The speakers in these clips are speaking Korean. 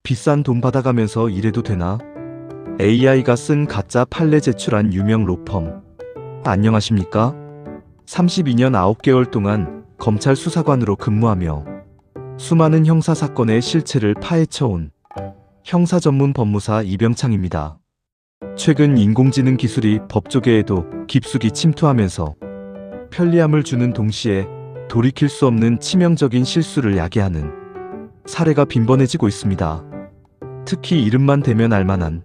비싼 돈 받아가면서 이래도 되나? AI가 쓴 가짜 판례 제출한 유명 로펌. 안녕하십니까? 32년 9개월 동안 검찰 수사관으로 근무하며 수많은 형사사건의 실체를 파헤쳐온 형사 전문 법무사 이병창입니다. 최근 인공지능 기술이 법조계에도 깊숙이 침투하면서 편리함을 주는 동시에 돌이킬 수 없는 치명적인 실수를 야기하는 사례가 빈번해지고 있습니다. 특히 이름만 대면 알만한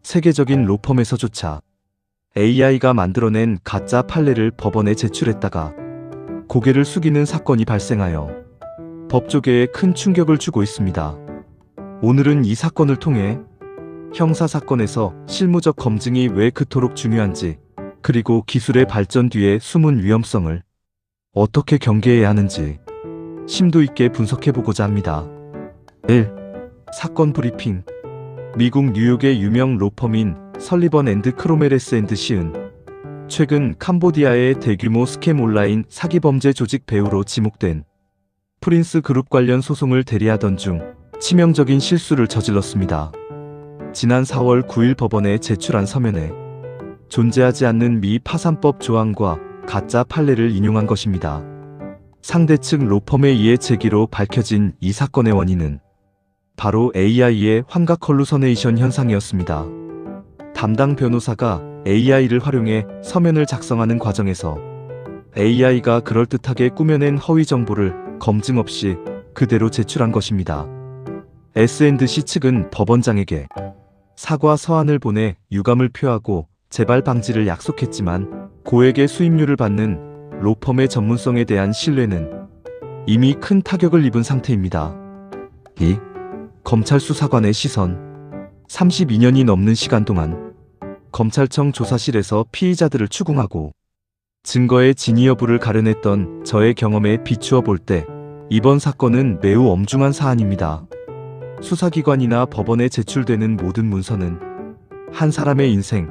세계적인 로펌에서조차 AI가 만들어낸 가짜 판례를 법원에 제출했다가 고개를 숙이는 사건이 발생하여 법조계에 큰 충격을 주고 있습니다. 오늘은 이 사건을 통해 형사사건에서 실무적 검증이 왜 그토록 중요한지, 그리고 기술의 발전 뒤의 숨은 위험성을 어떻게 경계해야 하는지 심도 있게 분석해보고자 합니다. 1. 사건 브리핑. 미국 뉴욕의 유명 로펌인 설리번 앤드 크로멜 S&C은 최근 캄보디아의 대규모 스캠 온라인 사기 범죄 조직 배후로 지목된 프린스 그룹 관련 소송을 대리하던 중 치명적인 실수를 저질렀습니다. 지난 4월 9일 법원에 제출한 서면에 존재하지 않는 미 파산법 조항과 가짜 판례를 인용한 것입니다. 상대 측 로펌에 의해 제기로 밝혀진 이 사건의 원인은 바로 AI의 환각 헐루서네이션 현상이었습니다. 담당 변호사가 AI를 활용해 서면을 작성하는 과정에서 AI가 그럴듯하게 꾸며낸 허위 정보를 검증 없이 그대로 제출한 것입니다. S&C 측은 법원장에게 사과 서한을 보내 유감을 표하고 재발 방지를 약속했지만 고액의 수임료를 받는 로펌의 전문성에 대한 신뢰는 이미 큰 타격을 입은 상태입니다. 2. 검찰 수사관의 시선. 32년이 넘는 시간 동안 검찰청 조사실에서 피의자들을 추궁하고 증거의 진위 여부를 가려냈던 저의 경험에 비추어 볼 때 이번 사건은 매우 엄중한 사안입니다. 수사기관이나 법원에 제출되는 모든 문서는 한 사람의 인생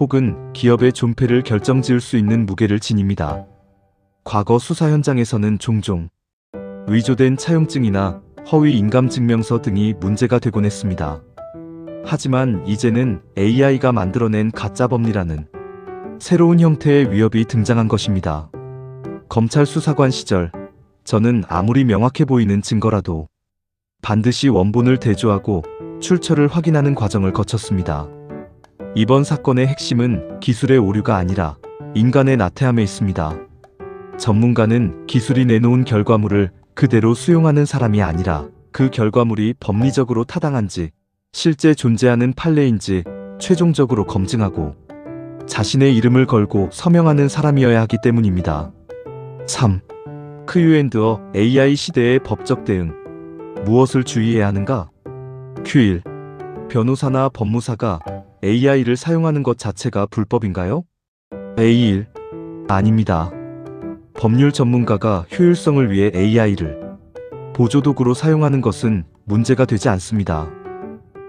혹은 기업의 존폐를 결정지을 수 있는 무게를 지닙니다. 과거 수사 현장에서는 종종 위조된 차용증이나 허위 인감증명서 등이 문제가 되곤 했습니다. 하지만 이제는 AI가 만들어낸 가짜 법리라는 새로운 형태의 위협이 등장한 것입니다. 검찰 수사관 시절 저는 아무리 명확해 보이는 증거라도 반드시 원본을 대조하고 출처를 확인하는 과정을 거쳤습니다. 이번 사건의 핵심은 기술의 오류가 아니라 인간의 나태함에 있습니다. 전문가는 기술이 내놓은 결과물을 그대로 수용하는 사람이 아니라 그 결과물이 법리적으로 타당한지, 실제 존재하는 판례인지 최종적으로 검증하고 자신의 이름을 걸고 서명하는 사람이어야 하기 때문입니다. 3. Q&A AI 시대의 법적 대응. 무엇을 주의해야 하는가? Q1. 변호사나 법무사가 AI를 사용하는 것 자체가 불법인가요? A1. 아닙니다. 법률 전문가가 효율성을 위해 AI를 보조도구로 사용하는 것은 문제가 되지 않습니다.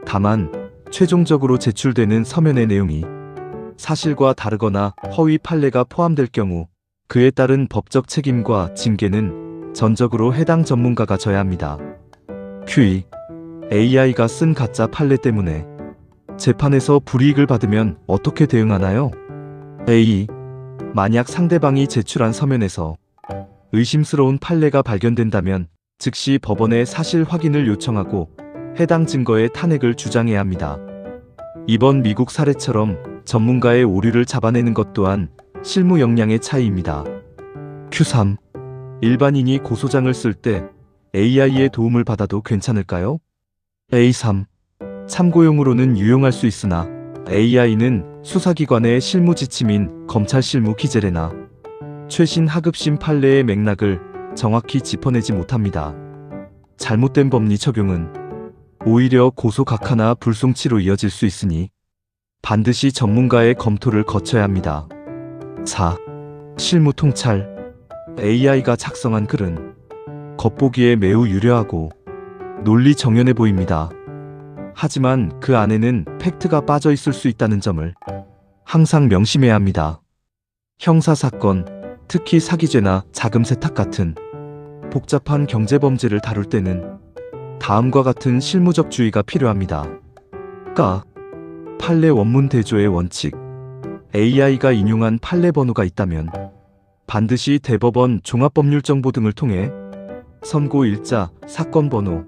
다만 최종적으로 제출되는 서면의 내용이 사실과 다르거나 허위 판례가 포함될 경우 그에 따른 법적 책임과 징계는 전적으로 해당 전문가가 져야 합니다. Q2. AI가 쓴 가짜 판례 때문에 재판에서 불이익을 받으면 어떻게 대응하나요? A. 만약 상대방이 제출한 서면에서 의심스러운 판례가 발견된다면 즉시 법원에 사실 확인을 요청하고 해당 증거의 탄핵을 주장해야 합니다. 이번 미국 사례처럼 전문가의 오류를 잡아내는 것 또한 실무 역량의 차이입니다. Q3. 일반인이 고소장을 쓸 때 AI의 도움을 받아도 괜찮을까요? A3. 참고용으로는 유용할 수 있으나 AI는 수사기관의 실무 지침인 검찰 실무 기재례나 최신 하급심 판례의 맥락을 정확히 짚어내지 못합니다. 잘못된 법리 적용은 오히려 고소 각하나 불송치로 이어질 수 있으니 반드시 전문가의 검토를 거쳐야 합니다. 4. 실무 통찰. AI가 작성한 글은 겉보기에 매우 유려하고 논리 정연해 보입니다. 하지만 그 안에는 팩트가 빠져 있을 수 있다는 점을 항상 명심해야 합니다. 형사사건, 특히 사기죄나 자금 세탁 같은 복잡한 경제범죄를 다룰 때는 다음과 같은 실무적 주의가 필요합니다. 판례 원문 대조의 원칙. AI가 인용한 판례 번호가 있다면 반드시 대법원 종합법률정보 등을 통해 선고 일자, 사건 번호,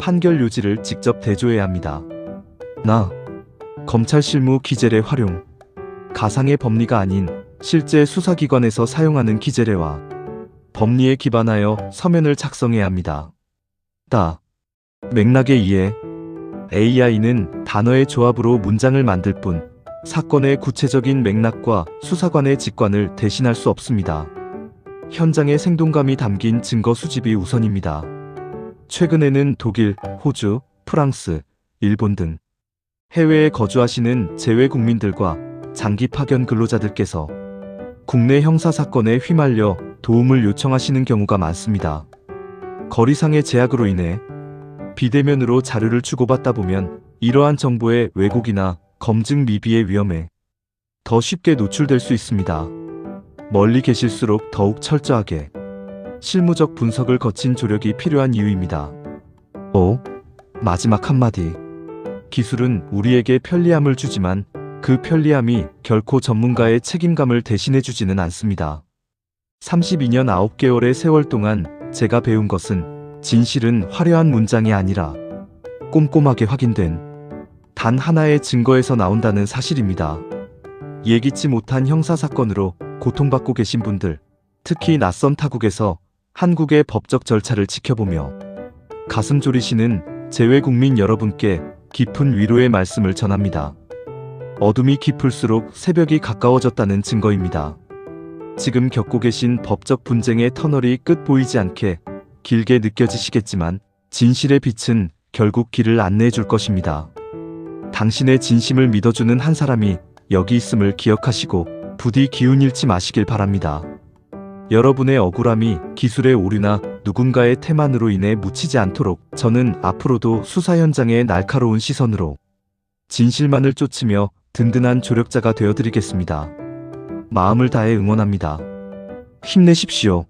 판결 요지를 직접 대조해야 합니다. 검찰 실무 기재례 활용. 가상의 법리가 아닌 실제 수사기관에서 사용하는 기재례와 법리에 기반하여 서면을 작성해야 합니다. 맥락의 이해. AI는 단어의 조합으로 문장을 만들 뿐 사건의 구체적인 맥락과 수사관의 직관을 대신할 수 없습니다. 현장의 생동감이 담긴 증거 수집이 우선입니다. 최근에는 독일, 호주, 프랑스, 일본 등 해외에 거주하시는 재외 국민들과 장기 파견 근로자들께서 국내 형사사건에 휘말려 도움을 요청하시는 경우가 많습니다. 거리상의 제약으로 인해 비대면으로 자료를 주고받다 보면 이러한 정보의 왜곡이나 검증 미비의 위험에 더 쉽게 노출될 수 있습니다. 멀리 계실수록 더욱 철저하게 실무적 분석을 거친 조력이 필요한 이유입니다. 마지막 한마디. 기술은 우리에게 편리함을 주지만 그 편리함이 결코 전문가의 책임감을 대신해주지는 않습니다. 32년 9개월의 세월 동안 제가 배운 것은 진실은 화려한 문장이 아니라 꼼꼼하게 확인된 단 하나의 증거에서 나온다는 사실입니다. 예기치 못한 형사사건으로 고통받고 계신 분들, 특히 낯선 타국에서 한국의 법적 절차를 지켜보며 가슴 졸이시는 재외국민 여러분께 깊은 위로의 말씀을 전합니다. 어둠이 깊을수록 새벽이 가까워졌다는 증거입니다. 지금 겪고 계신 법적 분쟁의 터널이 끝 보이지 않게 길게 느껴지시겠지만 진실의 빛은 결국 길을 안내해 줄 것입니다. 당신의 진심을 믿어주는 한 사람이 여기 있음을 기억하시고 부디 기운 잃지 마시길 바랍니다. 여러분의 억울함이 기술의 오류나 누군가의 태만으로 인해 묻히지 않도록 저는 앞으로도 수사 현장의 날카로운 시선으로 진실만을 쫓으며 든든한 조력자가 되어드리겠습니다. 마음을 다해 응원합니다. 힘내십시오.